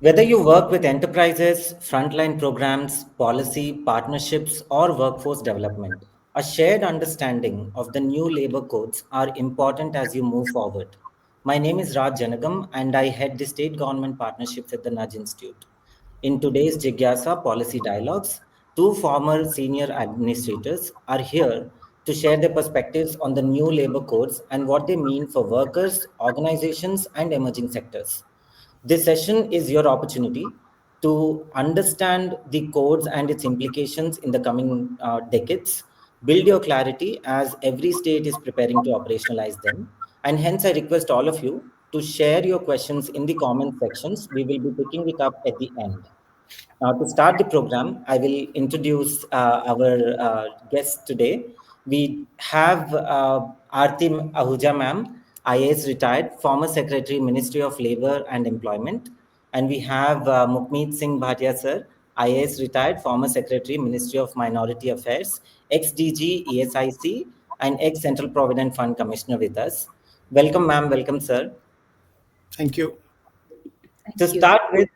Whether you work with enterprises, frontline programs, policy, partnerships, or workforce development, a shared understanding of the new labor codes are important as you move forward. My name is Raj Janagam, and I head the state government partnerships at the Nudge Institute. In today's Jigyaasa Policy Dialogues, two former senior administrators are here to share their perspectives on the new labor codes and what they mean for workers, organizations, and emerging sectors. This session is your opportunity to understand the codes and its implications in the coming decades, build your clarity as every state is preparing to operationalize them. And hence, I request all of you to share your questions in the comment sections. We will be picking it up at the end. Now, to start the program, I will introduce our guests today. We have Aarti Ahuja ma'am, IAS retired, former Secretary, Ministry of Labor and Employment. And we have Mukmeet Singh Bhatia sir, IAS retired, former Secretary, Ministry of Minority Affairs, ex-DG ESIC, and ex-Central Provident Fund Commissioner with us. Welcome ma'am, welcome sir. Thank you. To Thank you. start with,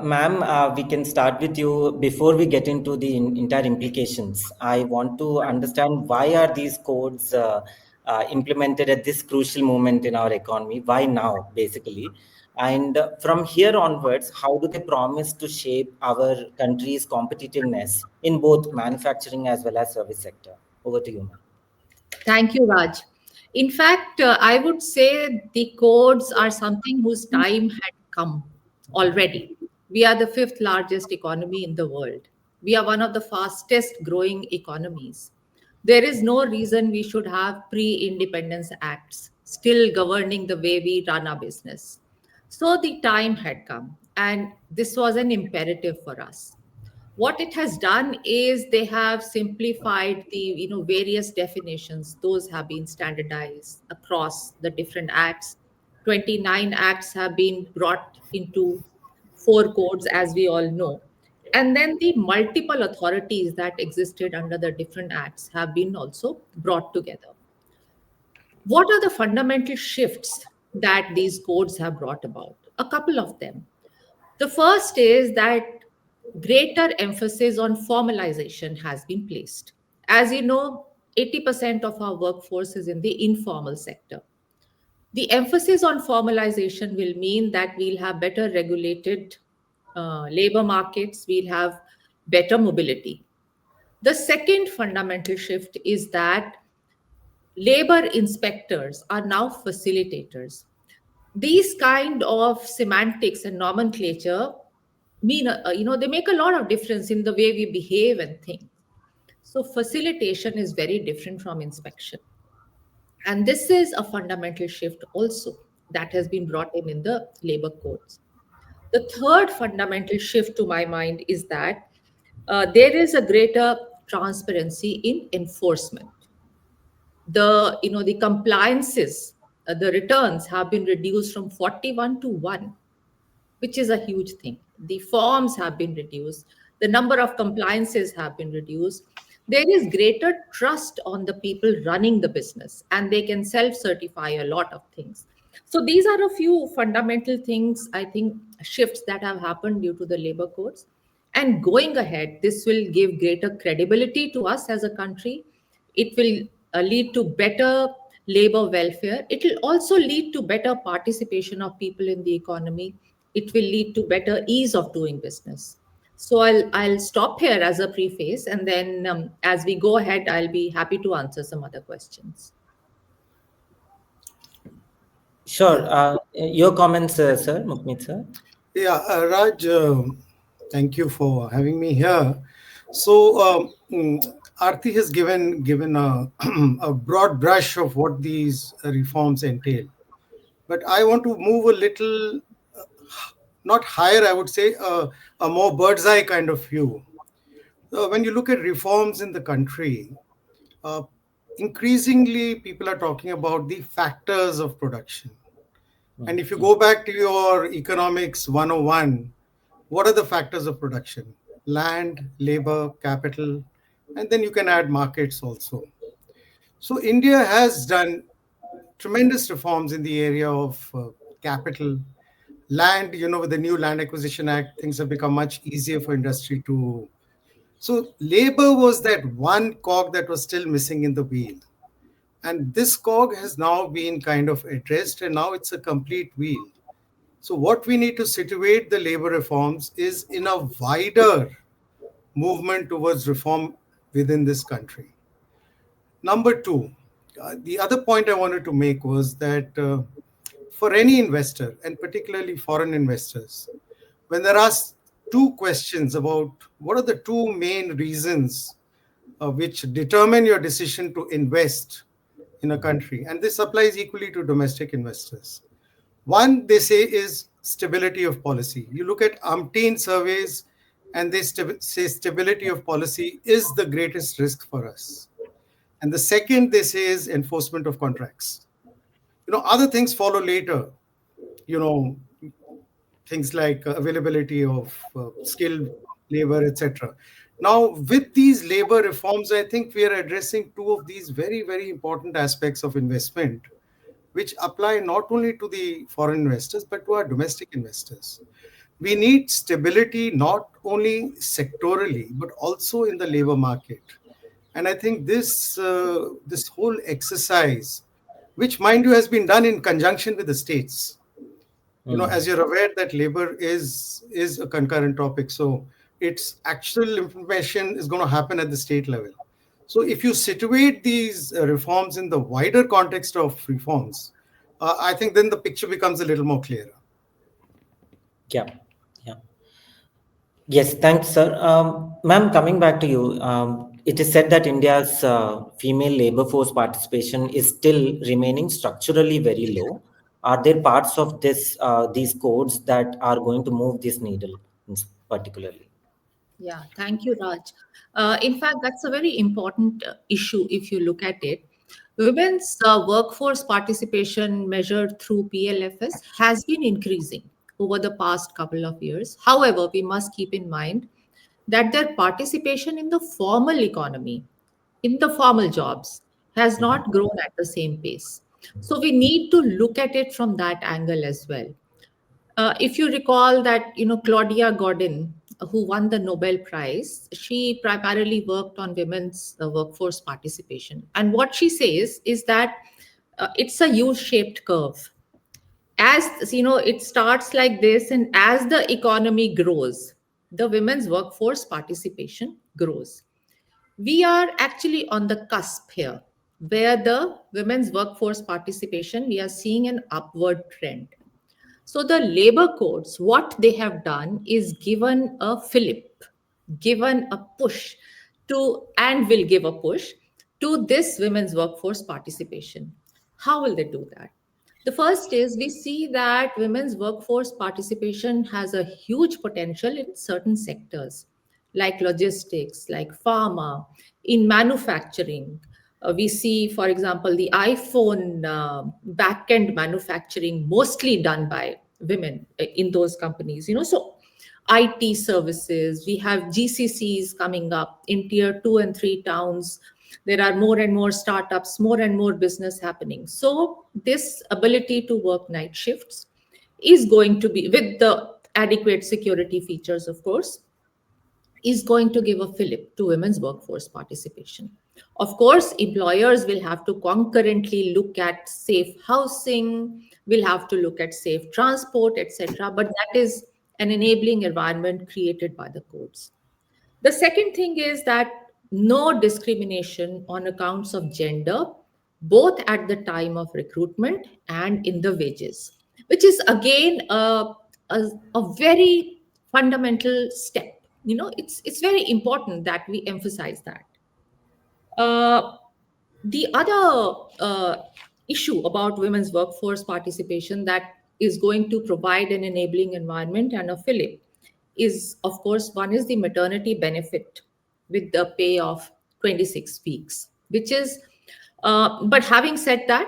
ma'am, we can start with you before we get into the entire implications. I want to understand why are these codes implemented at this crucial moment in our economy? Why now, basically? And from here onwards, how do they promise to shape our country's competitiveness in both manufacturing as well as service sector? Over to you, ma'am. Thank you, Raj. In fact, I would say the codes are something whose time had come already. We are the fifth largest economy in the world. We are one of the fastest growing economies. There is no reason we should have pre independence acts still governing the way we run our business. So the time had come, and this was an imperative for us. What it has done is they have simplified the various definitions. Those have been standardized across the different acts. 29 acts have been brought into four codes, as we all know. And then the multiple authorities that existed under the different acts have been also brought together. What are the fundamental shifts that these codes have brought about? A couple of them. The first is that greater emphasis on formalization has been placed. As you know, 80% of our workforce is in the informal sector. The emphasis on formalization will mean that we'll have better regulated labor markets, we'll have better mobility. The second fundamental shift is that labor inspectors are now facilitators. These kind of semantics and nomenclature mean they make a lot of difference in the way we behave and think. So facilitation is very different from inspection, and this is a fundamental shift also that has been brought in the labor codes. The third fundamental shift to my mind is that there is a greater transparency in enforcement. The compliances, the returns have been reduced from 41 to 1, which is a huge thing. The forms have been reduced, the number of compliances have been reduced. There is greater trust on the people running the business, and they can self certify a lot of things. So, these are a few fundamental things, I think, shifts that have happened due to the labor codes. And going ahead, this will give greater credibility to us as a country. It will lead to better labor welfare. It will also lead to better participation of people in the economy. It will lead to better ease of doing business. So I'll stop here as a preface, and then as we go ahead, I'll be happy to answer some other questions. Sure. Your comments, sir, Mukmeet sir. Yeah, Raj, thank you for having me here. So, Aarti has given a, a broad brush of what these reforms entail. But I want to move a little, not higher, I would say, a more bird's eye kind of view. When you look at reforms in the country, uh, increasingly people are talking about the factors of production. And if you go back to your economics 101, what are the factors of production? Land, labor, capital, and then you can add markets also. So India has done tremendous reforms in the area of capital, Land, with the new Land Acquisition Act, things have become much easier for industry to. So labor was that one cog that was still missing in the wheel. And this cog has now been kind of addressed, and now it's a complete wheel. So what we need to situate the labor reforms is in a wider movement towards reform within this country. Number two, the other point I wanted to make was that for any investor, and particularly foreign investors, when they're asked two questions about what are the two main reasons which determine your decision to invest in a country, and this applies equally to domestic investors. One, they say, is stability of policy. You look at umpteen surveys, and they say stability of policy is the greatest risk for us. And the second, they say, is enforcement of contracts. Other things follow later. You know, things like availability of skilled labor, etc. Now, with these labor reforms, I think we are addressing two of these very, very important aspects of investment, which apply not only to the foreign investors, but to our domestic investors. We need stability not only sectorally, but also in the labor market. And I think this whole exercise, which mind you has been done in conjunction with the states, as you're aware that labor is a concurrent topic, so its actual implementation is going to happen at the state level. So if you situate these reforms in the wider context of reforms, I think then the picture becomes a little more clearer. Yeah, yeah. Yes, thanks, sir. Ma'am, coming back to you, it is said that India's female labor force participation is still remaining structurally very low. Are there parts of these codes that are going to move this needle, particularly? Yeah, thank you, Raj. In fact, that's a very important issue if you look at it. Women's workforce participation measured through PLFS has been increasing over the past couple of years. However, we must keep in mind that their participation in the formal economy, in the formal jobs, has not grown at the same pace. So we need to look at it from that angle as well. If you recall that, Claudia Godin, who won the Nobel Prize, she primarily worked on women's workforce participation. And what she says is that it's a U-shaped curve. As it starts like this, and as the economy grows, the women's workforce participation grows. We are actually on the cusp here, where the women's workforce participation, we are seeing an upward trend. So the labor codes, what they have done is given a fillip, given a push to, and will give a push to this women's workforce participation. How will they do that? The first is we see that women's workforce participation has a huge potential in certain sectors like logistics, like pharma, in manufacturing. We see, for example, the iPhone back-end manufacturing mostly done by women in those companies. So IT services, we have GCCs coming up in tier 2 and 3 towns. There are more and more startups, more and more business happening. So this ability to work night shifts is going to be, with the adequate security features, of course, is going to give a fillip to women's workforce participation. Of course, employers will have to concurrently look at safe housing, will have to look at safe transport, etc. But that is an enabling environment created by the codes. The second thing is that no discrimination on accounts of gender, both at the time of recruitment and in the wages, which is again a very fundamental step. It's very important that we emphasize that. Uh, the other issue about women's workforce participation that is going to provide an enabling environment and a fillip is, of course, one is the maternity benefit with the pay of 26 weeks, which is, but having said that,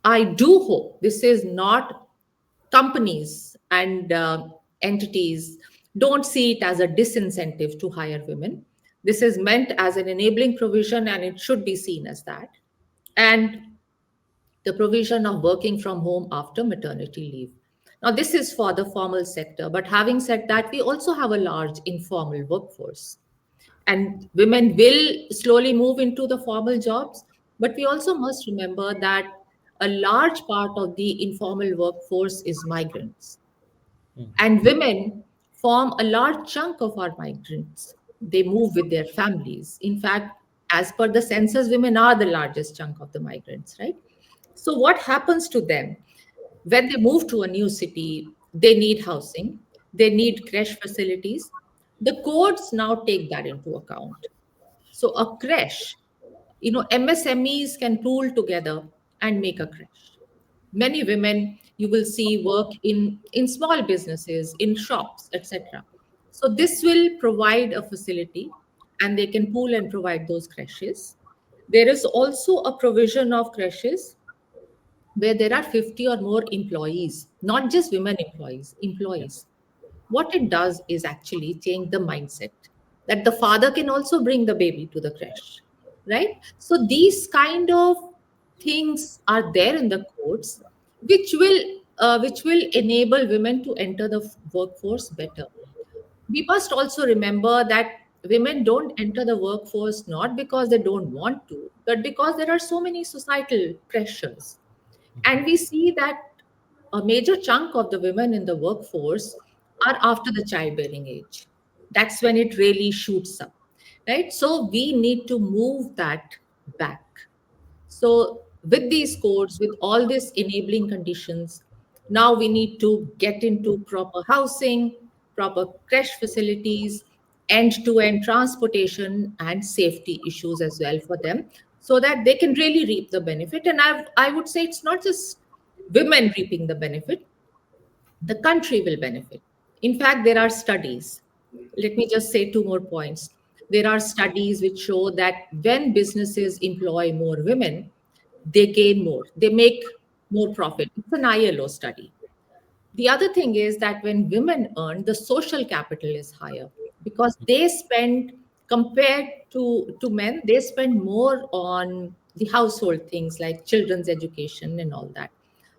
I do hope this is not companies and entities don't see it as a disincentive to hire women. This is meant as an enabling provision and it should be seen as that. And the provision of working from home after maternity leave. Now, this is for the formal sector, but having said that, we also have a large informal workforce. And women will slowly move into the formal jobs, but we also must remember that a large part of the informal workforce is migrants. And women form a large chunk of our migrants. They move with their families. In fact, as per the census, women are the largest chunk of the migrants, right? So, what happens to them? When they move to a new city, they need housing, they need creche facilities. The codes now take that into account. So, a creche, MSMEs can pool together and make a creche. Many women you will see work in small businesses, in shops, etc. So, this will provide a facility and they can pool and provide those creches. There is also a provision of creches where there are 50 or more employees, not just women employees, employees. What it does is actually change the mindset that the father can also bring the baby to the creche, right? So these kind of things are there in the codes, which will enable women to enter the workforce better. We must also remember that women don't enter the workforce not because they don't want to, but because there are so many societal pressures. And we see that a major chunk of the women in the workforce are after the childbearing age. That's when it really shoots up, right? So we need to move that back. So, with these codes, with all these enabling conditions, now we need to get into proper housing, proper creche facilities, end to end transportation, and safety issues as well for them so that they can really reap the benefit. And I would say it's not just women reaping the benefit, the country will benefit. In fact, there are studies. Let me just say two more points. There are studies which show that when businesses employ more women, they gain more, they make more profit. It's an ILO study. The other thing is that when women earn, the social capital is higher because they spend, compared to men, they spend more on the household things like children's education and all that.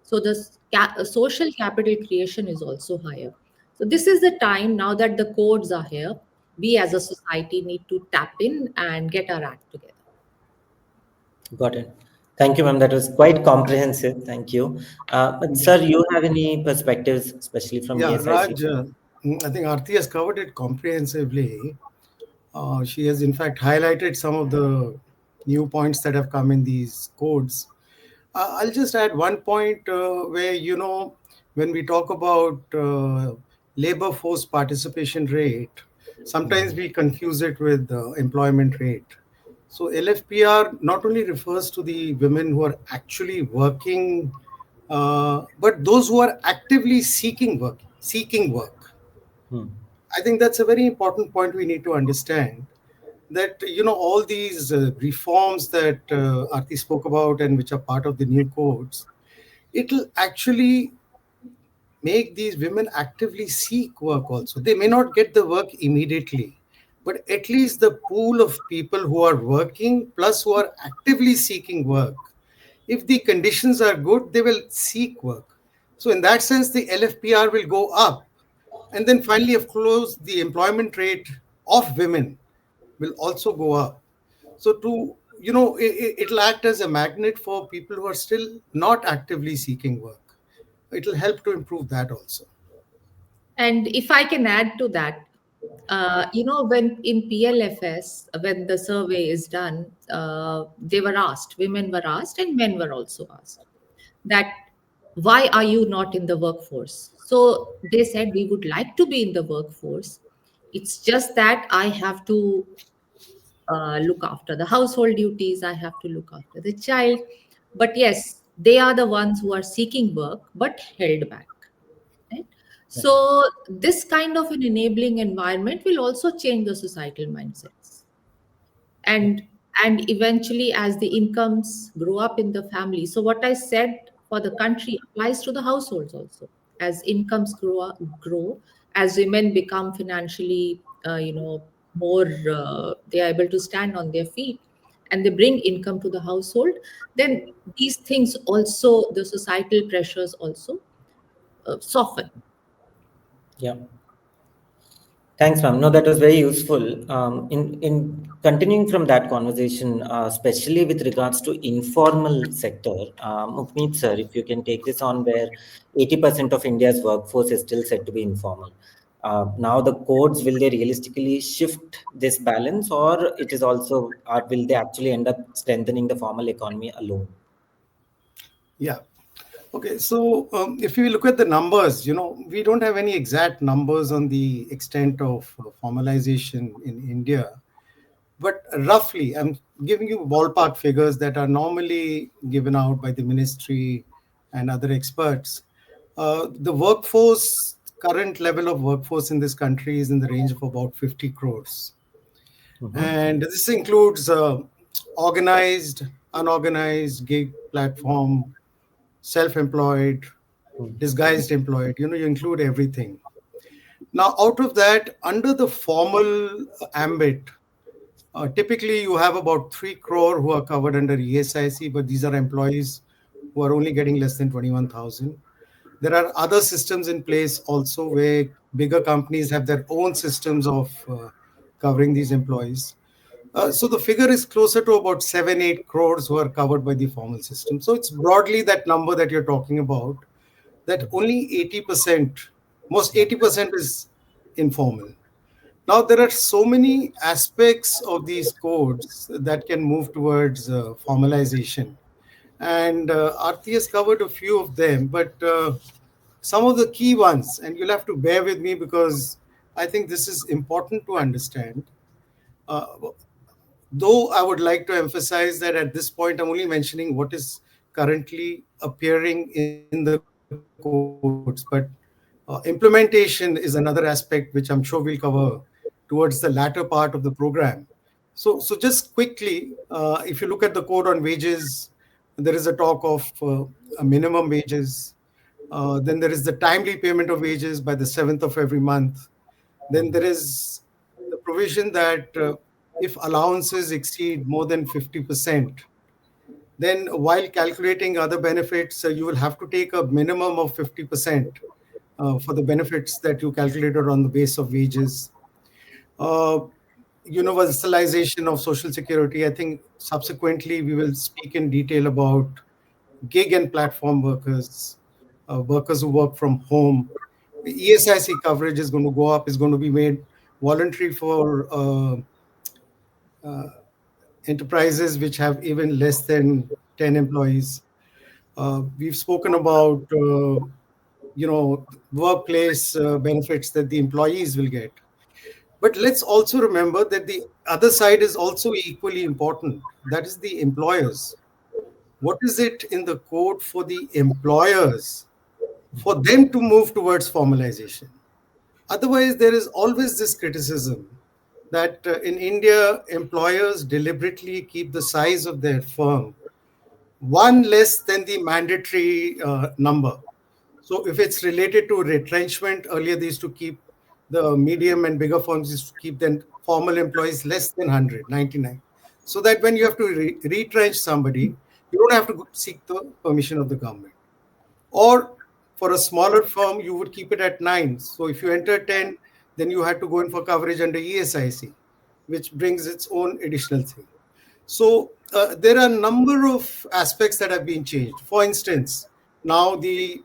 So the social capital creation is also higher. So this is the time now that the codes are here. We as a society need to tap in and get our act together. Got it. Thank you, ma'am. That was quite comprehensive. Thank you. But sir, you have any perspectives, especially from Yeah, ESIC? Raj, I think Aarti has covered it comprehensively. She has, in fact, highlighted some of the new points that have come in these codes. I'll just add one point where, when we talk about labor force participation rate, sometimes we confuse it with employment rate. So LFPR not only refers to the women who are actually working, but those who are actively seeking work. Seeking work. Hmm. I think that's a very important point we need to understand. That all these reforms that Aarti spoke about and which are part of the new codes, it'll actually make these women actively seek work also. They may not get the work immediately, but at least the pool of people who are working plus who are actively seeking work, if the conditions are good, they will seek work. So in that sense, the LFPR will go up. And then finally, of course, the employment rate of women will also go up. So it'll act as a magnet for people who are still not actively seeking work. It'll help to improve that also. And if I can add to that, when in PLFS, when the survey is done, they were asked, women were asked, and men were also asked, that why are you not in the workforce? So they said, we would like to be in the workforce. It's just that I have to look after the household duties, I have to look after the child. But yes, they are the ones who are seeking work but held back. Right? So, this kind of an enabling environment will also change the societal mindsets. And and eventually as the incomes grow up in the family. So what I said for the country applies to the households also. As incomes grow, as women become financially more they are able to stand on their feet and they bring income to the household, then these things also, the societal pressures also soften. Yeah. Thanks, ma'am. No, that was very useful. In continuing from that conversation, especially with regards to informal sector, Mukmeet sir, if you can take this on, where 80% of India's workforce is still said to be informal. Now, the codes, will they realistically shift this balance, or it is also, or will they actually end up strengthening the formal economy alone? Yeah. Okay, so if you look at the numbers, we don't have any exact numbers on the extent of formalization in India, but roughly, I'm giving you ballpark figures that are normally given out by the ministry and other experts. The workforce, current level of workforce in this country is in the range of about 50 crores. Mhm. And this includes organized, unorganized, gig platform, self employed, disguised employed, you include everything. Now, out of that, under the formal ambit, typically you have about 3 crore who are covered under ESIC, but these are employees who are only getting less than 21,000. There are other systems in place also where bigger companies have their own systems of covering these employees. So the figure is closer to about 7, 8 crores who are covered by the formal system. So it's broadly that number that you're talking about, that only 80%, most 80% is informal. Now, there are so many aspects of these codes that can move towards formalization. And Aarti has covered a few of them, but some of the key ones, and you'll have to bear with me because I think this is important to understand. Uh, Though I would like to emphasize that at this point, I'm only mentioning what is currently appearing in the codes, but implementation is another aspect which I'm sure we'll cover towards the latter part of the program. So just quickly, if you look at the code on wages, there is a talk of a minimum wages. Then there is the timely payment of wages by the 7th of every month. Then there is the provision that if allowances exceed more than 50%, then while calculating other benefits, you will have to take a minimum of 50% for the benefits that you calculated on the base of wages. Uh, Universalization of social security. I think subsequently we will speak in detail about gig and platform workers, workers who work from home. The ESIC coverage is going to go up, is going to be made voluntary for enterprises which have even less than 10 employees. We've spoken about workplace benefits that the employees will get. But let's also remember that the other side is also equally important. That is the employers. What is it in the code for the employers for them to move towards formalization? Otherwise, there is always this criticism that in India, employers deliberately keep the size of their firm one less than the mandatory number. So if it's related to retrenchment, earlier they used to keep the medium and bigger firms used to keep then formal employees less than 100, 99. So that when you have to retrench somebody, you don't have to seek the permission of the government. Or for a smaller firm, you would keep it at 9. So if you enter 10, then you had to go in for coverage under ESIC, which brings its own additional thing. So there are a number of aspects that have been changed. For instance, now the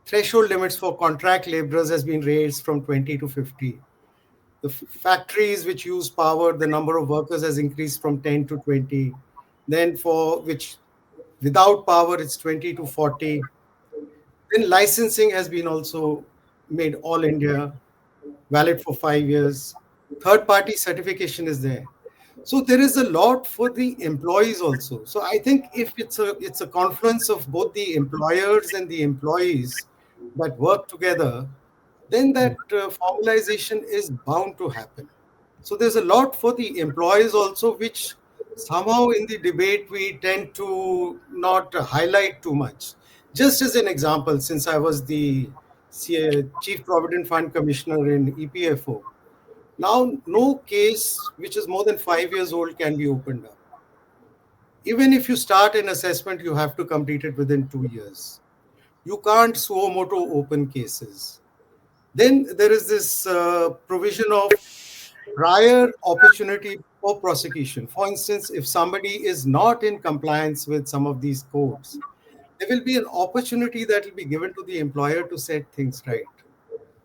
threshold limits for contract laborers has been raised from 20 to 50. The factories which use power, the number of workers has increased from 10 to 20. Then for which without power, it's 20 to 40. Then licensing has been also made all India, valid for 5 years. Third party certification is there. So there is a lot for the employees also. So I think if it's a confluence of both the employers and the employees that work together, then that formalization is bound to happen. So there's a lot for the employees also, which somehow in the debate we tend to not highlight too much. Just as an example, since I was the Chief Provident Fund Commissioner in EPFO, now no case which is more than 5 years old can be opened up. Even if you start an assessment, you have to complete it within 2 years. You can't suo moto open cases. Then there is this provision of prior opportunity for prosecution. For instance, if somebody is not in compliance with some of these codes, there will be an opportunity that will be given to the employer to set things right.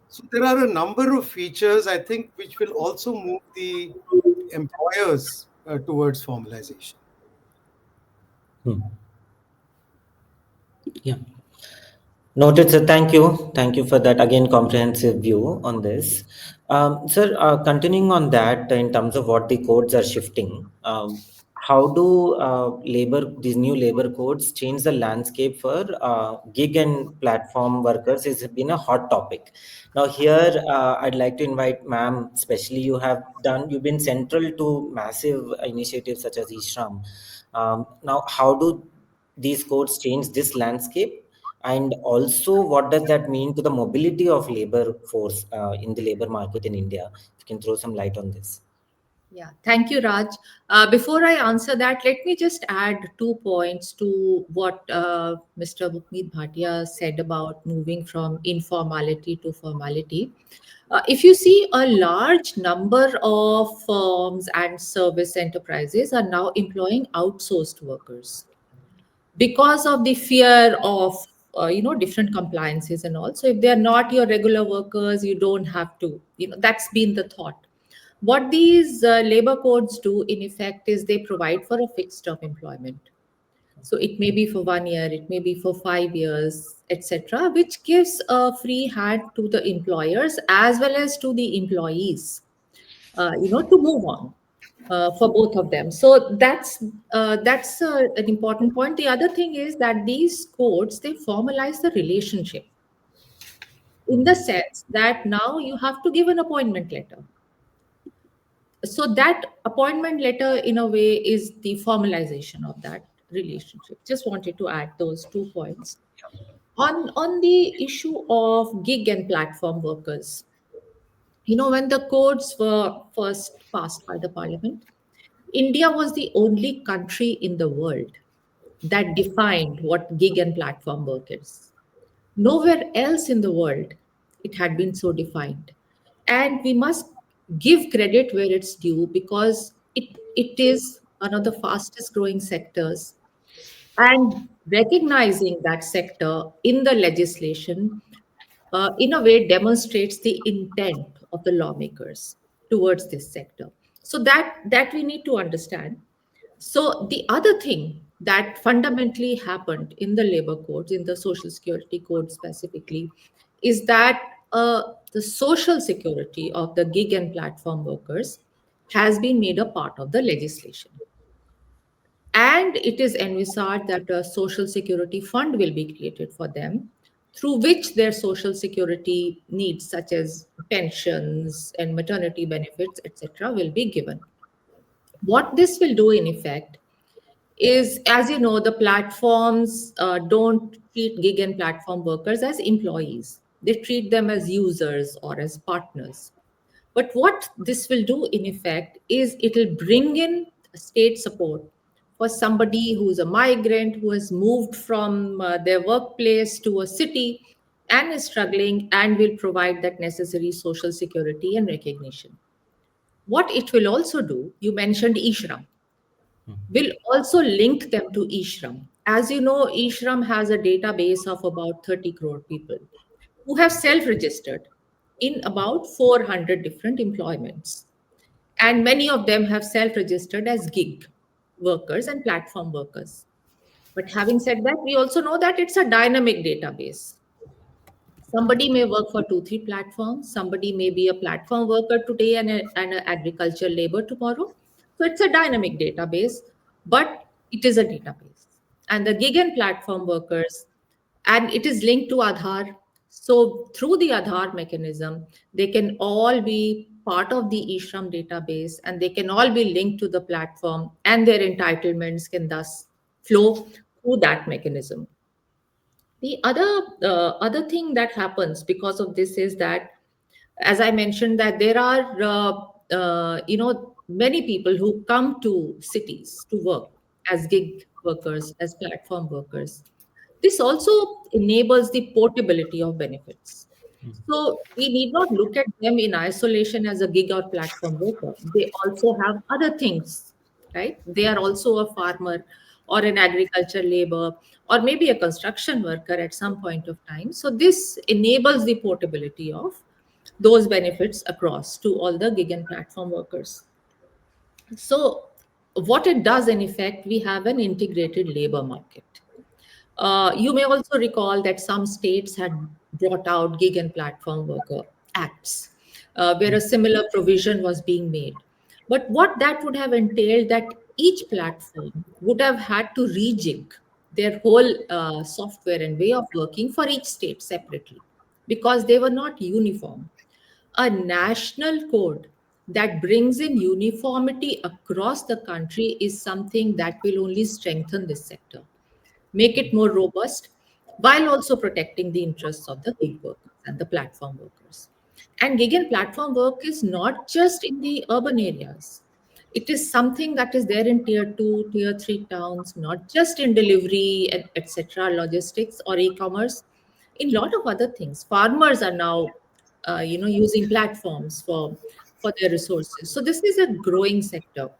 So there are a number of features, I think, which will also move the employers towards formalization. Hmm. Yeah. Noted, sir. Thank you. Thank you for that again comprehensive view on this. Sir, continuing on that, in terms of what the codes are shifting, how do these new labor codes change the landscape for gig and platform workers? It's been a hot topic. Now, here, I'd like to invite ma'am, especially you've been central to massive initiatives such as eShram. Now, how do these codes change this landscape? And also, what does that mean to the mobility of labor force in the labor market in India? If you can throw some light on this. Yeah, thank you, Raj. Before I answer that, let me just add 2 points to what Mr. Bhupneet Bhatia said about moving from informality to formality. If you see, a large number of firms and service enterprises are now employing outsourced workers because of the fear of different compliances and all. So if they are not your regular workers, you don't have to, that's been the thought. What these labor codes do in effect is they provide for a fixed term employment. So it may be for 1 year, it may be for 5 years, etc., which gives a free hand to the employers as well as to the employees, to move on for both of them. So that's an important point. The other thing is that these codes, they formalize the relationship in the sense that now you have to give an appointment letter. So that appointment letter, in a way, is the formalization of that relationship. Just wanted to add those 2 points. On the issue of gig and platform workers, when the codes were first passed by the parliament, India was the only country in the world that defined what gig and platform work is. Nowhere else in the world it had been so defined. And we must give credit where it's due, because it is one of the fastest growing sectors. And recognizing that sector in the legislation, in a way, demonstrates the intent of the lawmakers towards this sector. So that we need to understand. So the other thing that fundamentally happened in the labor codes, in the social security code specifically, is that the social security of the gig and platform workers has been made a part of the legislation. And it is envisaged that a social security fund will be created for them, through which their social security needs, such as pensions and maternity benefits, etc., will be given. What this will do in effect is, as you know, the platforms don't treat gig and platform workers as employees. They treat them as users or as partners. But what this will do in effect is it will bring in state support for somebody who is a migrant, who has moved from their workplace to a city and is struggling, and will provide that necessary social security and recognition. What it will also do, you mentioned eShram, will also link them to eShram. As you know, eShram has a database of about 30 crore people who have self registered in about 400 different employments. And many of them have self registered as gig workers and platform workers. But having said that, we also know that it's a dynamic database. Somebody may work for 2 3 platforms, somebody may be a platform worker today and an agricultural labor tomorrow. So it's a dynamic database, but it is a database. And the gig and platform workers, and it is linked to Aadhaar. So through the Aadhaar mechanism, they can all be part of the eShram database, and they can all be linked to the platform, and their entitlements can thus flow through that mechanism. The other thing that happens because of this is that, as I mentioned, that there are many people who come to cities to work as gig workers, as platform workers. This also enables the portability of benefits. So we need not look at them in isolation as a gig or platform worker. They also have other things, right? They are also a farmer or an agriculture labor or maybe a construction worker at some point of time. So this enables the portability of those benefits across to all the gig and platform workers. So what it does in effect, we have an integrated labor market. You may also recall that some states had brought out gig and platform worker acts where a similar provision was being made. But what that would have entailed that each platform would have had to rejig their whole software and way of working for each state separately because they were not uniform. A national code that brings in uniformity across the country is something that will only strengthen this sector, make it more robust, while also protecting the interests of the gig workers and the platform workers. And gig and platform work is not just in the urban areas. It is something that is there in tier two, tier three towns, not just in delivery, etc., logistics or e-commerce. In a lot of other things, farmers are now, using platforms for their resources. So this is a growing sector,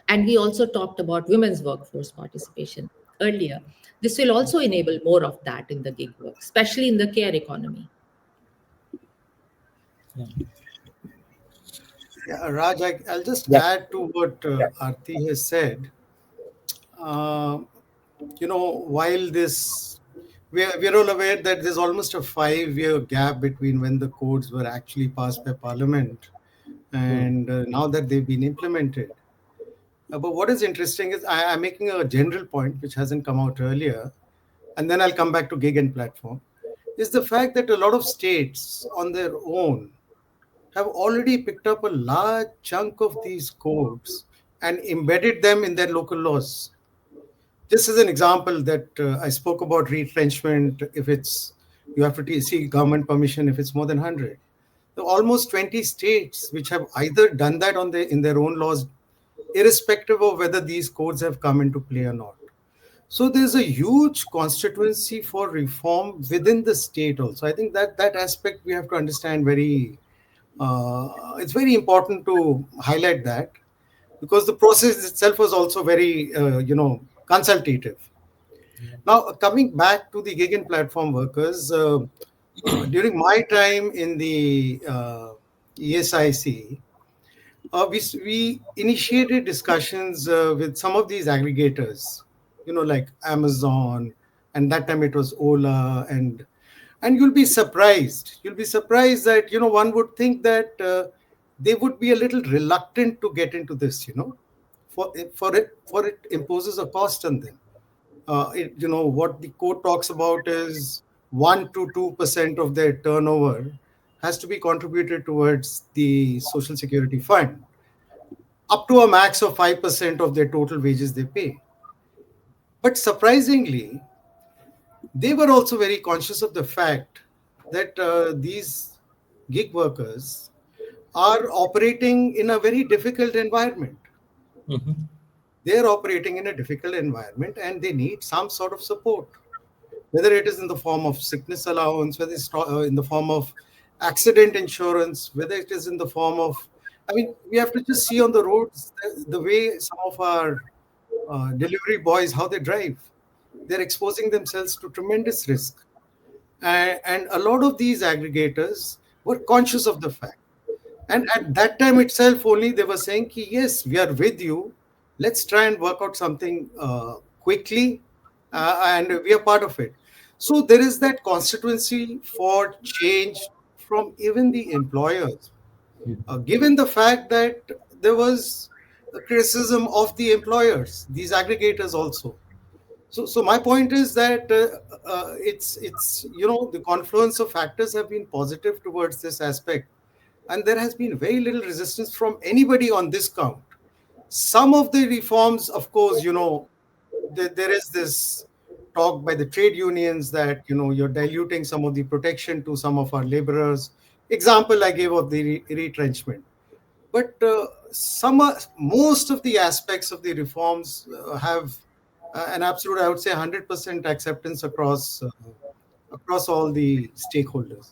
and we also talked about women's workforce participation earlier. This will also enable more of that in the gig work, especially in the care economy. Yeah, Raj, I'll just Yeah. add to what Aarti has said. Uh, while we're all aware that there's almost a 5-year gap between when the codes were actually passed by Parliament and now that they've been implemented. But what is interesting is I'm making a general point which hasn't come out earlier, and then I'll come back to gig and platform, is the fact that a lot of states on their own have already picked up a large chunk of these codes and embedded them in their local laws. Just as an example, that I spoke about retrenchment, if it's you have to seek government permission if it's more than 100. There are almost 20 states which have either done that in their own laws, irrespective of whether these codes have come into play or not. So there's a huge constituency for reform within the state also. I think that aspect we have to understand very. It's very important to highlight that because the process itself was also very, consultative. Now, coming back to the gig and platform workers, during my time in the ESIC, we initiated discussions with some of these aggregators, like Amazon, and that time it was Ola, and you'll be surprised. You'll be surprised that one would think that they would be a little reluctant to get into this, for it imposes a cost on them. What the code talks about is 1 to 2% of their turnover has to be contributed towards the social security fund, up to a max of 5% of their total wages they pay. But surprisingly, they were also very conscious of the fact that these gig workers are operating in a very difficult environment. They're operating in a difficult environment and they need some sort of support, whether it is in the form of sickness allowance, whether it's in the form of accident insurance, whether it is in the form of, I mean, we have to just see on the roads the way some of our delivery boys, how they drive. They're exposing themselves to tremendous risk. And a lot of these aggregators were conscious of the fact. And at that time itself, only they were saying, ki, yes, we are with you. Let's try and work out something quickly, and we are part of it. So there is that constituency for change from even the employers, given the fact that there was a criticism of the employers, these aggregators also. So my point is that it's the confluence of factors have been positive towards this aspect, and there has been very little resistance from anybody on this count. Some of the reforms, of course, there is this talk by the trade unions that you're diluting some of the protection to some of our laborers. Example I gave of the retrenchment, but most of the aspects of the reforms have an absolute, I would say, 100% acceptance across all the stakeholders.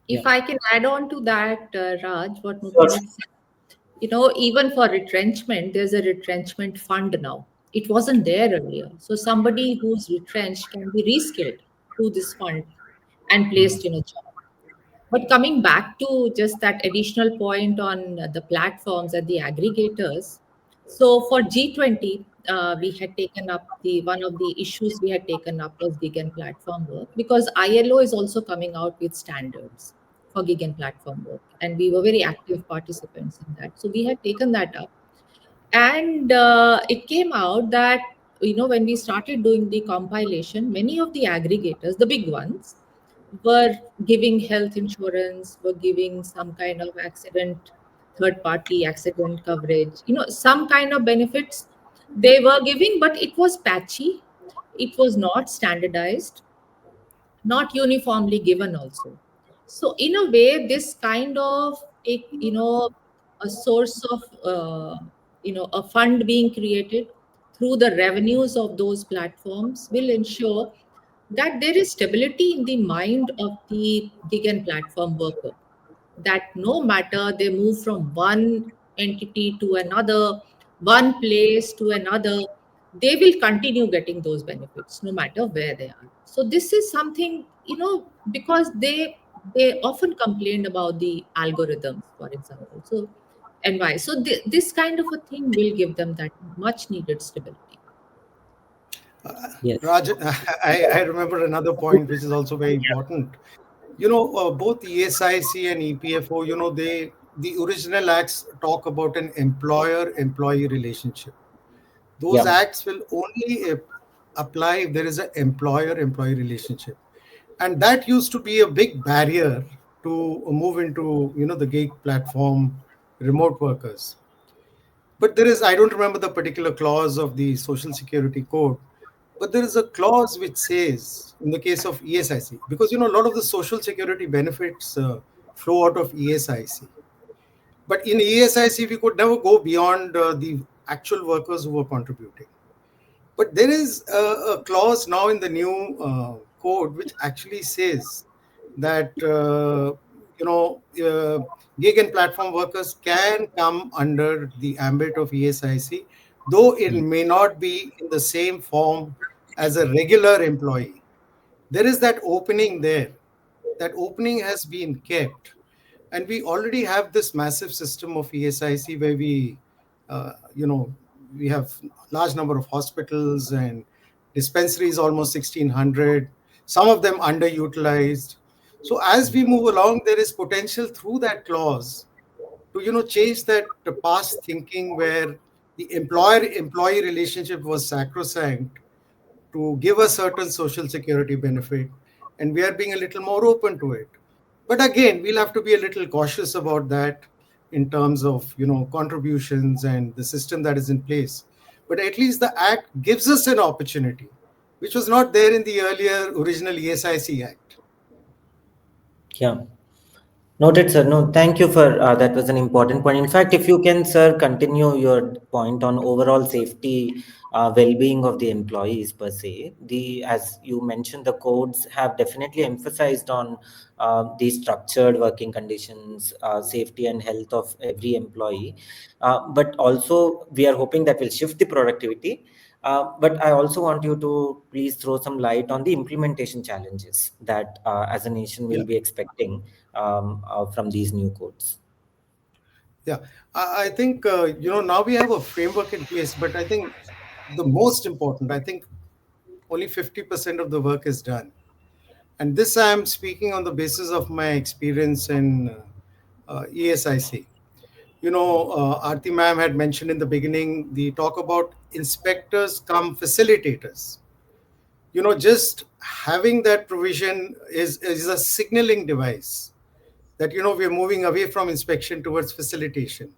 Yeah. If I can add on to that, Raj, what Sure. Mukund said, even for retrenchment, there's a retrenchment fund now. It wasn't there earlier. So somebody who's retrenched can be reskilled through this fund and placed in a job. But coming back to just that additional point on the platforms and the aggregators, so for G20, we had taken up the one of the issues we had taken up was gig and platform work because ILO is also coming out with standards for gig and platform work, and we were very active participants in that. So we had taken that up, and it came out that when we started doing the compilation, many of the aggregators, the big ones, were giving health insurance, were giving some kind of accident, third party accident coverage, some kind of benefits they were giving, but it was patchy, it was not standardized, not uniformly given also. So in a way, this kind of a source of a fund being created through the revenues of those platforms will ensure that there is stability in the mind of the gig and platform worker, that no matter they move from one entity to another, one place to another, they will continue getting those benefits no matter where they are. So this is something, because they often complained about the algorithms, for example. So and why? So this kind of a thing will give them that much needed stability. Yes. Raj, I remember another point which is also very important. Both ESIC and EPFO, the original acts talk about an employer-employee relationship. Those Yeah. acts will only apply if there is an employer-employee relationship, and that used to be a big barrier to move into the gig platform remote workers. But there is, I don't remember the particular clause of the Social Security Code, but there is a clause which says, in the case of ESIC, because a lot of the social security benefits flow out of ESIC. But in ESIC, we could never go beyond the actual workers who were contributing. But there is a clause now in the new code which actually says that gig and platform workers can come under the ambit of ESIC, though it Mm. may not be in the same form as a regular employee. There is that opening there. That opening has been kept, and we already have this massive system of ESIC where uh, you know we have large number of hospitals and dispensaries, almost 1600, some of them underutilized. So as we move along, there is potential through that clause to change that past thinking where the employer employee relationship was sacrosanct, to give a certain social security benefit, and we are being a little more open to it. But again, we'll have to be a little cautious about that in terms of contributions and the system that is in place. But at least the act gives us an opportunity which was not there in the earlier original ESIC act. Yeah. Noted, sir. No, thank you for that. Was an important point. In fact, if you can, sir, continue your point on overall safety, well-being of the employees per se. The as you mentioned, the codes have definitely emphasized on the structured working conditions, safety and health of every employee. But also, we are hoping that will shift the productivity. But I also want you to please throw some light on the implementation challenges that, as a nation, Yeah, will be expecting from these new codes. yeah. I think now we have a framework in place, but I think the most important, I think only 50% of the work is done. And this I am speaking on the basis of my experience in ESIC. Aarti ma'am had mentioned in the beginning the talk about inspectors come facilitators. Just having that provision is a signaling device that we are moving away from inspection towards facilitation.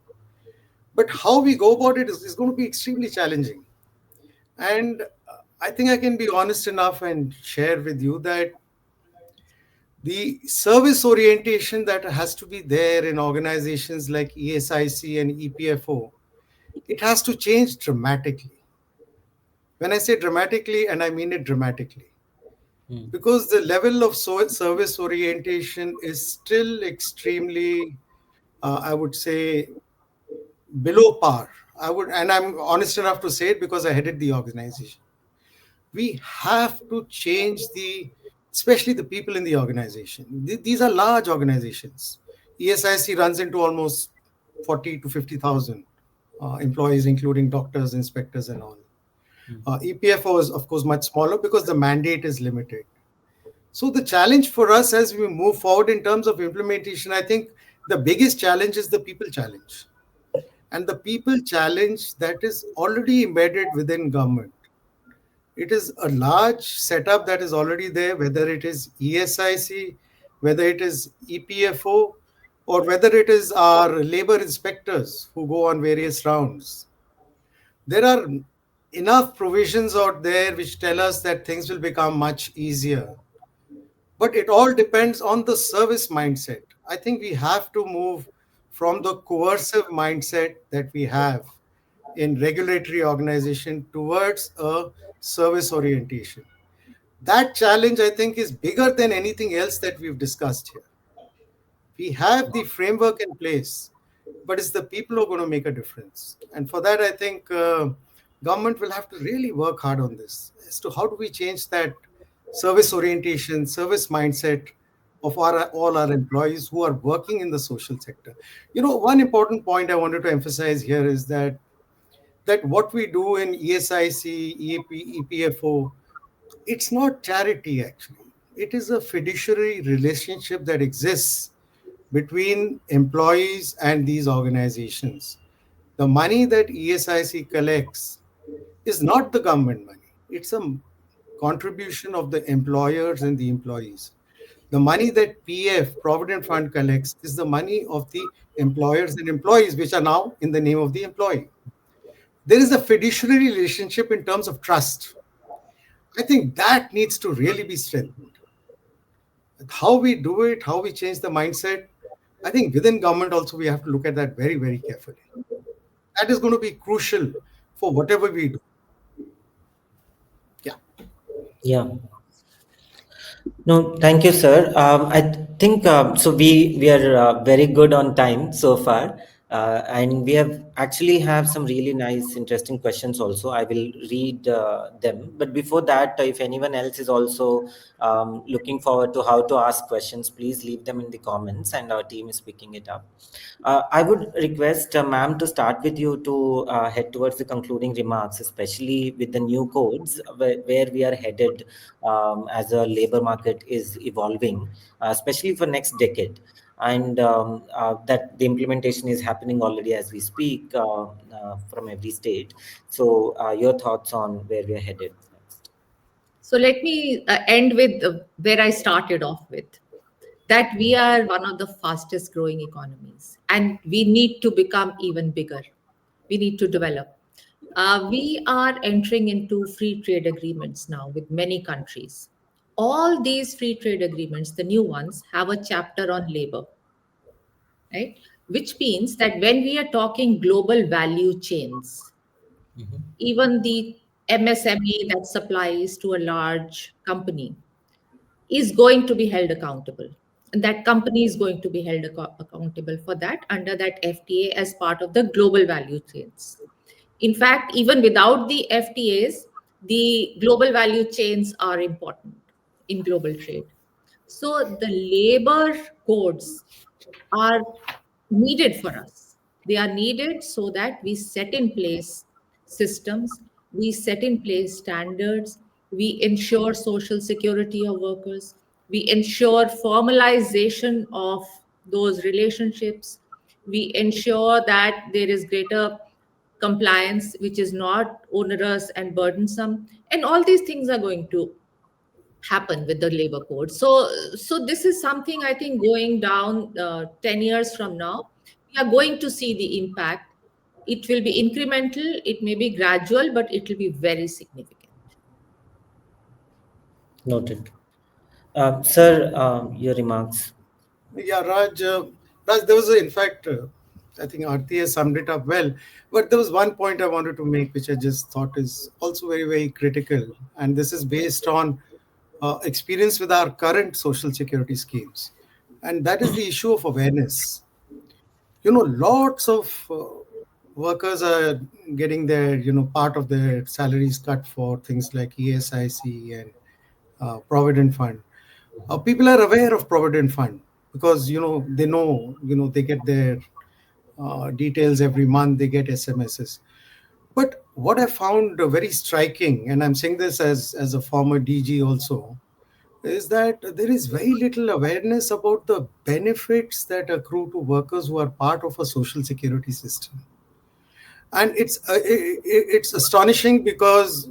But how we go about it is going to be extremely challenging. And I think I can be honest enough and share with you that the service orientation that has to be there in organizations like ESIC and EPFO, it has to change dramatically. When I say dramatically, and I mean it dramatically, Mm. because the level of service orientation is still extremely, I would say, below par. I would, and I'm honest enough to say it because I headed the organization. We have to change especially the people in the organization. These are large organizations. ESIC runs into almost 40 to 50,000 employees, including doctors, inspectors, and all. EPFO is, of course, much smaller because the mandate is limited. So the challenge for us as we move forward in terms of implementation, I think the biggest challenge is the people challenge. And the people challenge that is already embedded within government. It is a large setup that is already there, whether it is ESIC, whether it is EPFO, or whether it is our labor inspectors who go on various rounds. There are enough provisions out there which tell us that things will become much easier. But it all depends on the service mindset. I think we have to move from the coercive mindset that we have in regulatory organization towards a service orientation. That challenge, I think, is bigger than anything else that we've discussed here. We have the framework in place, but it's the people who are going to make a difference. And for that, I think government will have to really work hard on this as to how do we change that service orientation, service mindset of all our employees who are working in the social sector. One important point I wanted to emphasize here is that what we do in ESIC, EPFO, it's not charity actually. It is a fiduciary relationship that exists between employees and these organizations. The money that ESIC collects is not the government money. It's a contribution of the employers and the employees. The money that PF, Provident Fund, collects is the money of the employers and employees, which are now in the name of the employee. There is a fiduciary relationship in terms of trust. I think that needs to really be strengthened. How we do it, how we change the mindset, I think within government also we have to look at that very, very carefully. That is going to be crucial for whatever we do. Yeah. Yeah. No, thank you, sir. I think so. We are very good on time so far, and we have some really nice, interesting questions also. I will read them, but before that, if anyone else is also looking forward to how to ask questions, please leave them in the comments, and our team is picking it up. I would request ma'am to start with you to head towards the concluding remarks, especially with the new codes where we are headed as a labor market is evolving, especially for next decade. And that the implementation is happening already as we speak from every state. So, your thoughts on where we are headed next? So let me end with where I started off with, that we are one of the fastest growing economies and we need to become even bigger. We need to develop. We are entering into free trade agreements now with many countries. All these free trade agreements, the new ones, have a chapter on labor, right? Which means that when we are talking global value chains, Mhm. even the MSME that supplies to a large company is going to be held accountable. And that company is going to be held accountable for that under that FTA as part of the global value chains. In fact, even without the FTAs, the global value chains are important in global trade. So the labor codes are needed for us. They are needed so that we set in place systems, we set in place standards, we ensure social security of workers, we ensure formalization of those relationships, we ensure that there is greater compliance, which is not onerous and burdensome. And all these things are going to happen with the labor code. So this is something I think going down 10 years from now, we are going to see the impact. It will be incremental, it may be gradual, but it will be very significant. Noted. Sir, your remarks. Yeah, Raj, there was, in fact, I think Aarti has summed it up well. But there was one point I wanted to make, which I just thought is also very, very critical. And this is based on experience with our current social security schemes. And that is the issue of awareness. Lots of workers are getting their, part of their salaries cut for things like ESIC and Provident Fund. People are aware of Provident Fund because, they get their details every month, they get SMSs. But what I found very striking, and I'm saying this as a former DG also, is that there is very little awareness about the benefits that accrue to workers who are part of a social security system. And it's astonishing because,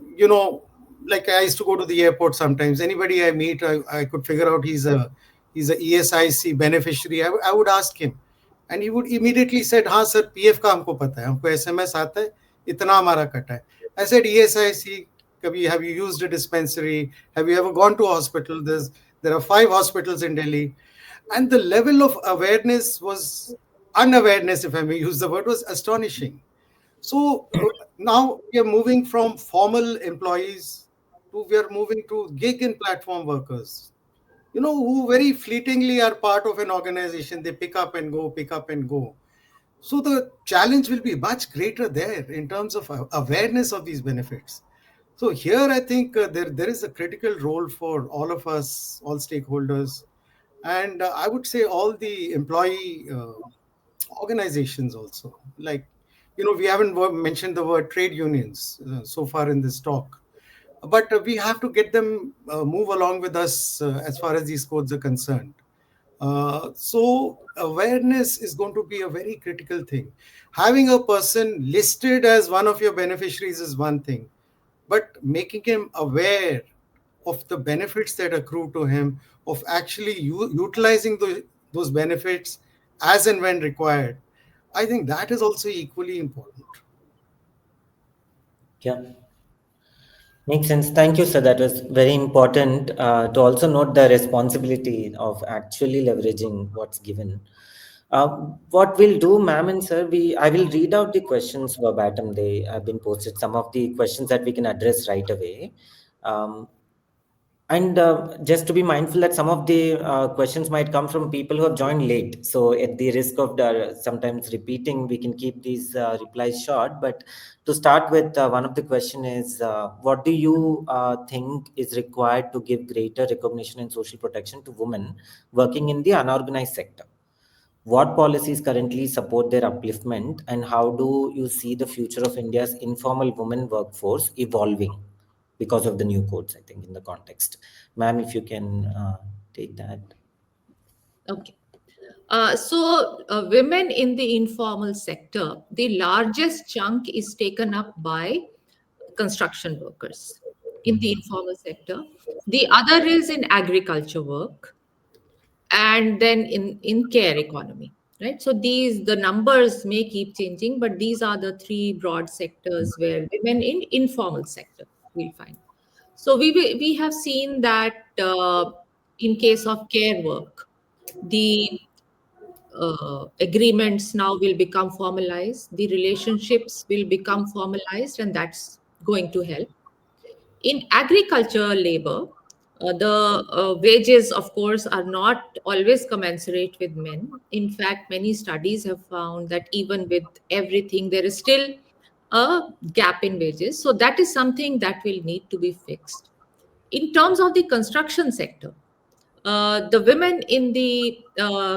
like I used to go to the airport sometimes. Anybody I meet, I could figure out he's a ESIC beneficiary. I would ask him, and he would immediately said, "हाँ sir, PF का हमको पता है, हमको SMS आता है, इतना हमारा कटा है." I said, "ESIC, कभी have you used a dispensary? Have you ever gone to a hospital? There are 5 hospitals in Delhi." And the level of awareness was unawareness, if I may use the word, was astonishing. So now we are moving from formal employees to we are moving to gig and platform workers, who very fleetingly are part of an organization. They pick up and go, pick up and go. So the challenge will be much greater there in terms of awareness of these benefits. So here I think there is a critical role for all of us, all stakeholders, and I would say all the employee organizations also. Like, we haven't mentioned the word trade unions so far in this talk, but we have to get them move along with us as far as these codes are concerned. So awareness is going to be a very critical thing. Having a person listed as one of your beneficiaries is one thing, but making him aware of the benefits that accrue to him, of actually utilizing those benefits as and when required, I think that is also equally important. Yeah. Makes sense. Thank you, sir. That was very important to also note the responsibility of actually leveraging what's given. Uh, what we'll do, ma'am and sir, I will read out the questions verbatim. They have been posted. Some of the questions that we can address right away. Um, and just to be mindful that some of the questions might come from people who have joined late. So, at the risk of sometimes repeating, we can keep these replies short. But to start with, one of the question is, what do you think is required to give greater recognition and social protection to women working in the unorganized sector? What policies currently support their upliftment, and how do you see the future of India's informal women workforce evolving because of the new codes? I think in the context, ma'am, if you can take that. Okay. Women in the informal sector, the largest chunk is taken up by construction workers in the informal sector. The other is in agriculture work, and then in care economy, right? So the numbers may keep changing, but these are the three broad sectors where women in informal sector we'll find. So we have seen that in case of care work, the agreements now will become formalized, the relationships will become formalized, and that's going to help. In agriculture labor, the wages, of course, are not always commensurate with men. In fact, many studies have found that even with everything, there is still a gap in wages. So that is something that will need to be fixed. In terms of the construction sector, the women in the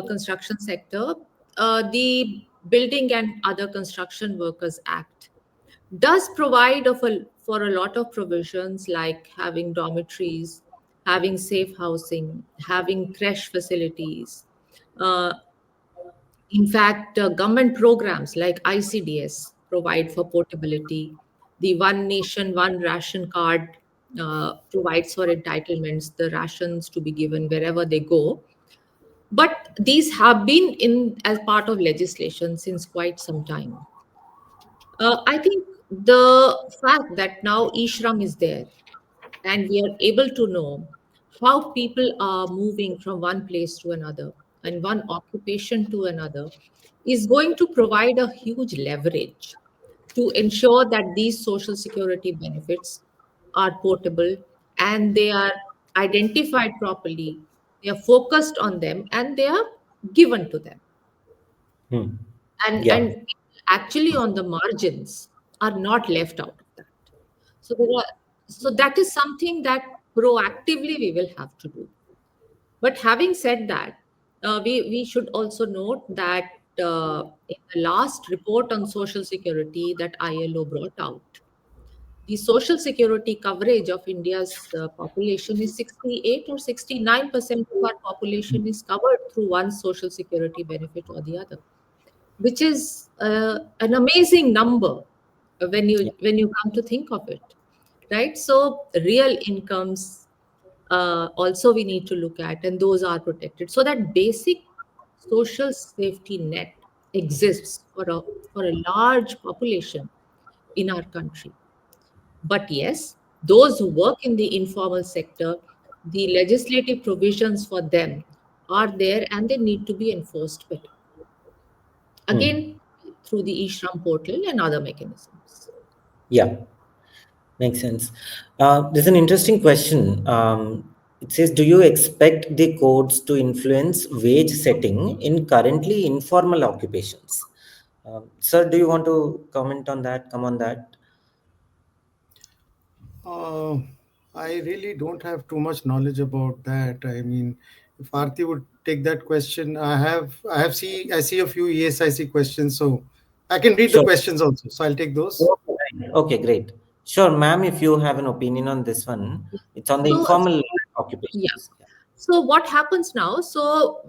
construction sector, the Building and Other Construction Workers Act does provide for a lot of provisions like having dormitories, having safe housing, having creche facilities. Uh, in fact, government programs like ICDS provide for portability. The One Nation, One Ration card provides for entitlements, the rations to be given wherever they go. But these have been in as part of legislation since quite some time. I think the fact that now Ishram is there and we are able to know how people are moving from one place to another. and one occupation to another is going to provide a huge leverage to ensure that these social security benefits are portable and they are identified properly, they are focused on them, and they are given to them. Hmm. And Yeah. actually on the margins are not left out of that. So there are, so that is something that proactively we will have to do. But having said that, we should also note that in the last report on social security that ILO brought out, the social security coverage of India's population is 68 or 69% of our population is covered through one social security benefit or the other, which is an amazing number Yeah. when you come to think of it, right? So real incomes also we need to look at, and those are protected, so that basic social safety net exists for a large population in our country. But yes, those who work in the informal sector, the legislative provisions for them are there and they need to be enforced better. Hmm. Again, through the eShram portal and other mechanisms. Yeah. Makes sense. There's an interesting question. It says, do you expect the codes to influence wage setting in currently informal occupations? Sir, do you want to comment on that? Come on that. Uh, I really don't have too much knowledge about that. I mean, if Aarti would take that question, I see a few ESIC questions, so I can read the Sure. questions also. So I'll take those. Okay, great. Sure, ma'am, if you have an opinion on this one, it's on the So, informal yeah. occupations. Yeah. So what happens now? So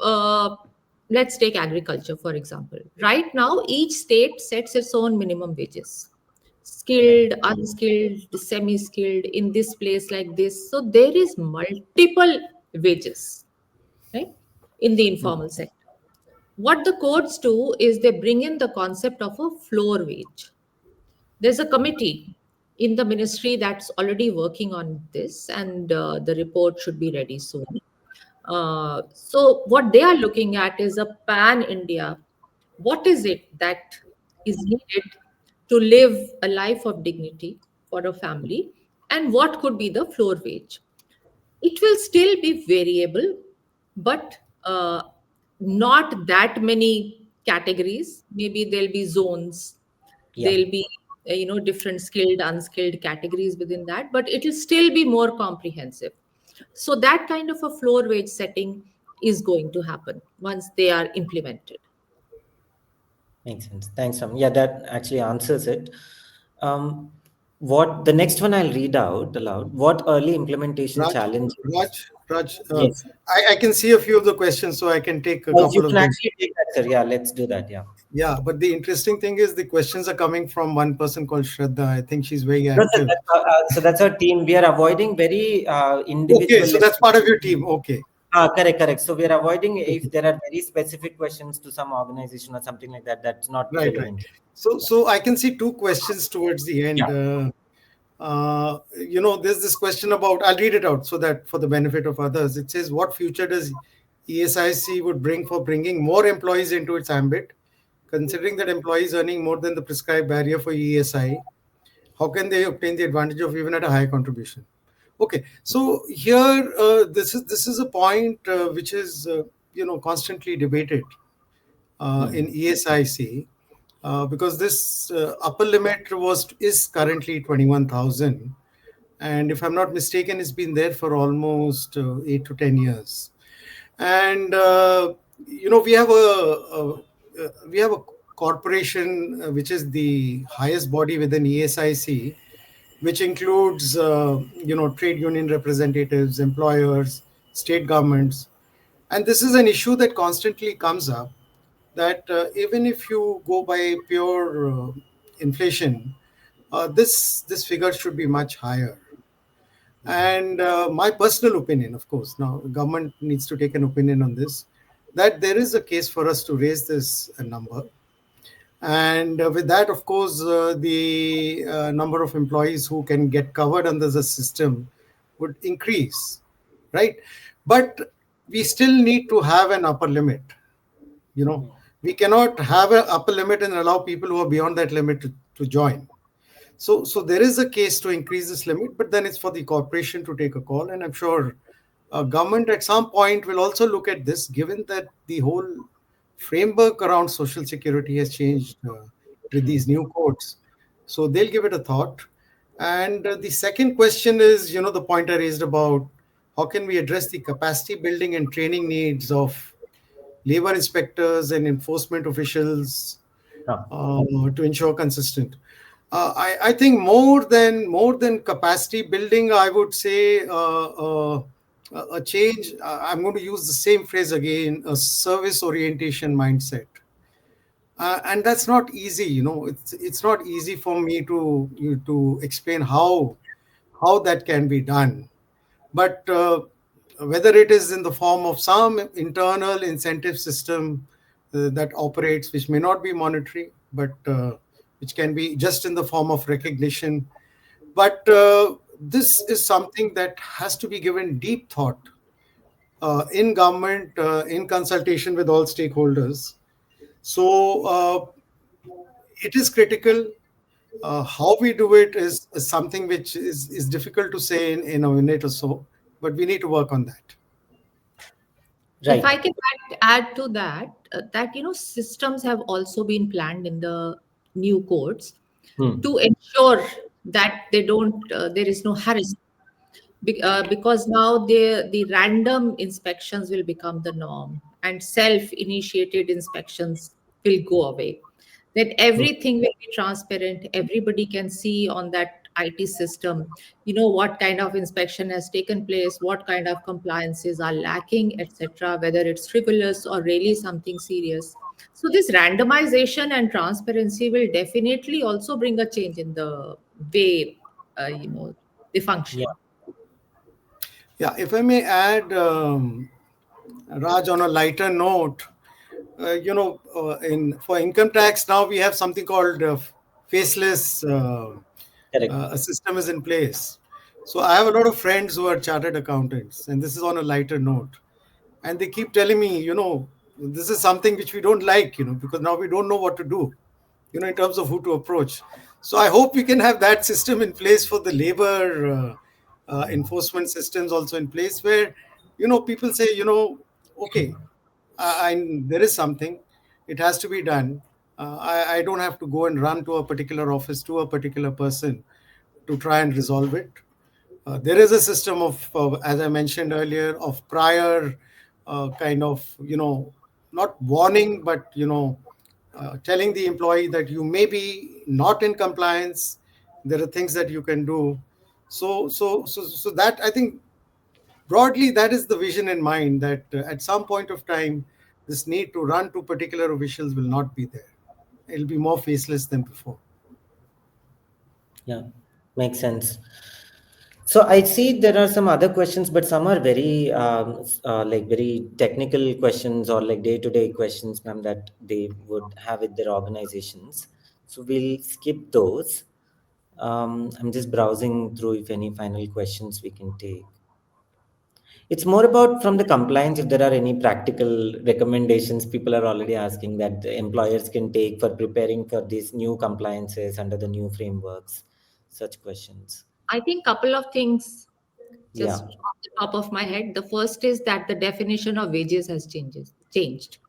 let's take agriculture, for example. Right now, each state sets its own minimum wages. Right. Skilled, unskilled, semi-skilled, in this place like this. So there is multiple wages, right? In the informal sector. What the codes do is they bring in the concept of a floor wage. There's a committee in the ministry that's already working on this, and the report should be ready soon. So, what they are looking at is a pan India. What is it that is needed to live a life of dignity for a family, and what could be the floor wage? It will still be variable, but not that many categories. Maybe there'll be zones, Yeah. there'll be different skilled, unskilled categories within that, but it will still be more comprehensive. So that kind of a floor wage setting is going to happen once they are implemented. Makes sense. Thanks, ma'am. Yeah, that actually answers it. Um, what the next one I'll read out aloud. What early implementation Raj, challenges? Raj, Yes. I can see a few of the questions, so I can take a You couple can of them. actually take that, sir. Yeah, let's do that. Yeah. Yeah, but the interesting thing is the questions are coming from one person called Shraddha. I think she's very No, sir, active. so that's our team. We are avoiding very Okay, so individualistic. that's part of your team. Okay, Correct, correct. So we are avoiding if okay, there are very specific questions to some organization or something like that. That's not right, right. relevant. Yeah. So I can see two questions towards the Yeah. end. There's this question about, I'll read it out so that for the benefit of others. It says, what future does ESIC would bring for bringing more employees into its ambit, considering that employees earning more than the prescribed barrier for ESI, how can they obtain the advantage of even at a higher contribution? Okay, so here this is a point which is constantly debated in Hmm. ESIC, because this upper limit is currently 21,000, and if I'm not mistaken, it's been there for almost 8 to 10 years. And we have a corporation which is the highest body within ESIC, which includes trade union representatives, employers, state governments, and this is an issue that constantly comes up, that even if you go by pure inflation, this figure should be much higher. And my personal opinion, of course, now the government needs to take an opinion on this, that there is a case for us to raise this number. And with that, of course, the number of employees who can get covered under the system would increase, right? But we still need to have an upper limit. We cannot have an upper limit and allow people who are beyond that limit to join. So there is a case to increase this limit, but then it's for the corporation to take a call. And I'm sure government at some point will also look at this, given that the whole framework around social security has changed with these new codes. So they'll give it a thought. And the second question is, the point I raised about how can we address the capacity building and training needs of labor inspectors and enforcement officials Huh. to ensure consistent. I think more than capacity building, I would say a change. I'm going to use the same phrase again: a service orientation mindset, and that's not easy. It's not easy for me to explain how that can be done. But whether it is in the form of some internal incentive system that operates, which may not be monetary, but which can be just in the form of recognition. But this is something that has to be given deep thought in government, in consultation with all stakeholders. So it is critical. How we do it is something which is difficult to say in a minute or so, but we need to work on that. If Right. I can add to that, systems have also been planned in the new codes Hmm. to ensure that there is no harassment. Because now the random inspections will become the norm and self-initiated inspections will go away. Then Hmm. everything will be transparent. Everybody can see on that IT system, what kind of inspection has taken place, what kind of compliances are lacking, etc., whether it's frivolous or really something serious. So this randomization and transparency will definitely also bring a change in the way they Yeah. function. Yeah, if I may add, Raj, on a lighter note, in for income tax now we have something called faceless. Correct. A system is in place. So I have a lot of friends who are chartered accountants, and this is on a lighter note. And they keep telling me, this is something which we don't like, because now we don't know what to do, in terms of who to approach. So I hope we can have that system in place for the labor enforcement systems also in place, where people say, okay, there is something, it has to be done. I don't have to go and run to a particular office to a particular person to try and resolve it. There is a system of, as I mentioned earlier, of prior kind of, not warning, but, telling the employee that you may be not in compliance. There are things that you can do. So that, I think, broadly, that is the vision in mind, that at some point of time, this need to run to particular officials will not be there. It'll be more faceless than before. Yeah. Makes sense. So I see there are some other questions, but some are very like very technical questions or like day-to-day questions, ma'am, that they would have with their organizations. So we'll skip those. I'm just browsing through if any final questions we can take. It's more about from the compliance, if there are any practical recommendations people are already asking that the employers can take for preparing for these new compliances under the new frameworks, such questions. I think couple of things Yeah. just off the top of my head. The first is that the definition of wages has changed,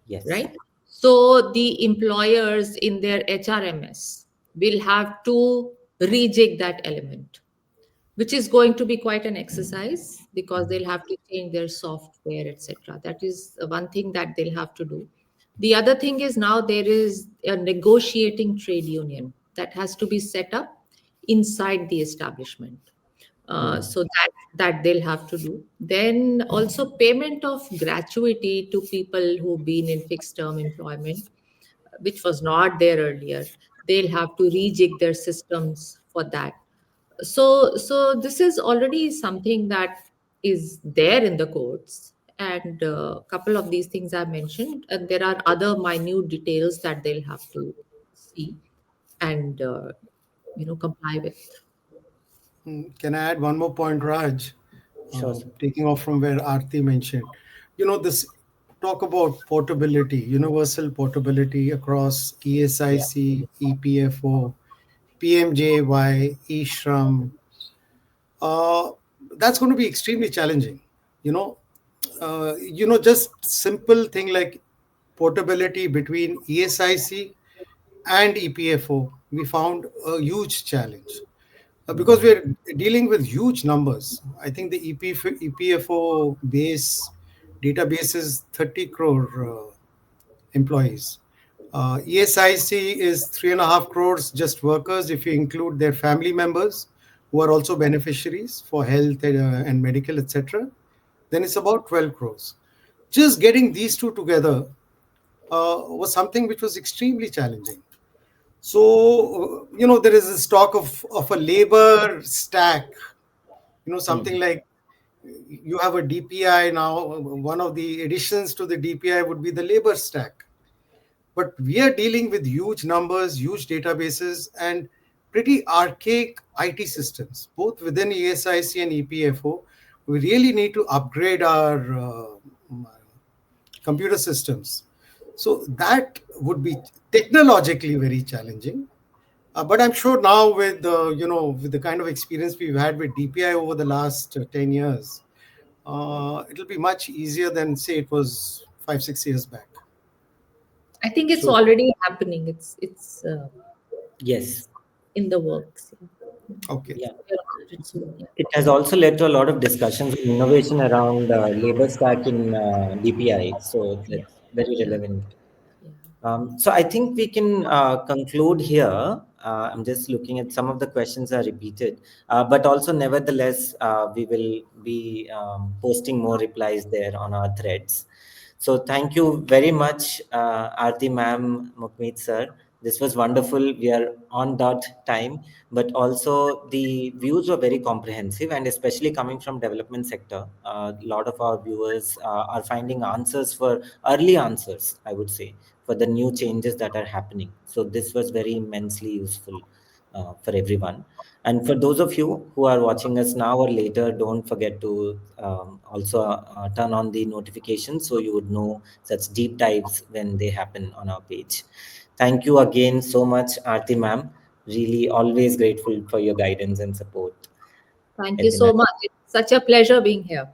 Yes. right? So the employers in their HRMS will have to rejig that element, which is going to be quite an exercise because they'll have to change their software, etc. That is one thing that they'll have to do. The other thing is now there is a negotiating trade union that has to be set up inside the establishment. Hmm. So that they'll have to do. Then also payment of gratuity to people who've been in fixed term employment, which was not there earlier. They'll have to rejig their systems for that. So this is already something that is there in the codes, and a couple of these things I mentioned, and there are other minute details that they'll have to see and comply with. Can I add one more point, Raj? Sure, sir. taking off from where Aarti mentioned. This talk about portability, universal portability across Yeah. ESIC, EPFO, PMJY, eShram. Uh, that's going to be extremely challenging. You know, just simple thing like portability between ESIC and EPFO, we found a huge challenge because we're dealing with huge numbers. I think the EPFO base database is 30 crore employees. ESIC is 3.5 crores just workers if you include their family members who are also beneficiaries for health and medical, etc. Then it's about 12 crores. Just getting these two together was something which was extremely challenging. So, there is this talk of a labor stack, something like you have a DPI now. One of the additions to the DPI would be the labor stack. But we are dealing with huge numbers, huge databases, and pretty archaic IT systems, both within ESIC and EPFO. We really need to upgrade our computer systems. So that would be technologically very challenging. But I'm sure now with the kind of experience we've had with DPI over the last 10 years, it'll be much easier than say it was 5 6 years back. I think it's True. already happening. Yes. It's in the works. Okay. Yeah. We're on it soon, yeah. It has also led to a lot of discussions on innovation around labor stack in DPI. So Yeah, that's very yeah, relevant. yeah. So I think we can conclude here. I'm just looking at some of the questions are repeated, but also nevertheless, we will be posting more replies there on our threads. So thank you very much, Aarti ma'am, Mukmeet sir. This was wonderful. We are on dot time, but also the views were very comprehensive, and especially coming from development sector, a lot of our viewers are finding answers for early answers, I would say, for the new changes that are happening. So this was very immensely useful for everyone. And for those of you who are watching us now or later, don't forget to also turn on the notifications so you would know such deep dives when they happen on our page. Thank you again so much, Aarti ma'am. Really always grateful for your guidance and support. Thank you It's been a so much. It's such a pleasure being here.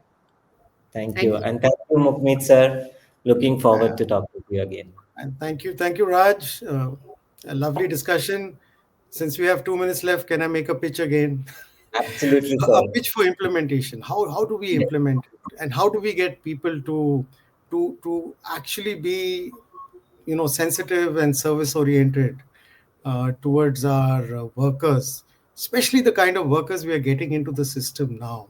thank you. Thank you. And thank you, Mukmeet sir. Looking forward Uh, to talking to you again. and thank you, Raj. A lovely discussion. Since we have 2 minutes left, can I make a pitch again? Absolutely, A sir. pitch for implementation. How do we Yes. implement it, and how do we get people to actually be sensitive and service oriented towards our workers, especially the kind of workers we are getting into the system now,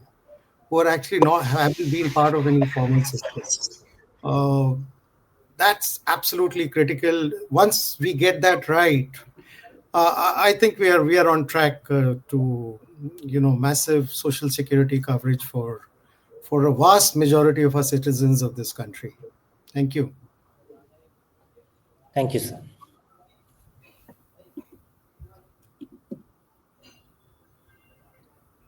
who are actually not haven't been part of any formal system. Uh, that's absolutely critical. Once we get that right, I think we are on track to massive social security coverage for a vast majority of our citizens of this country. Thank you. Thank you, sir.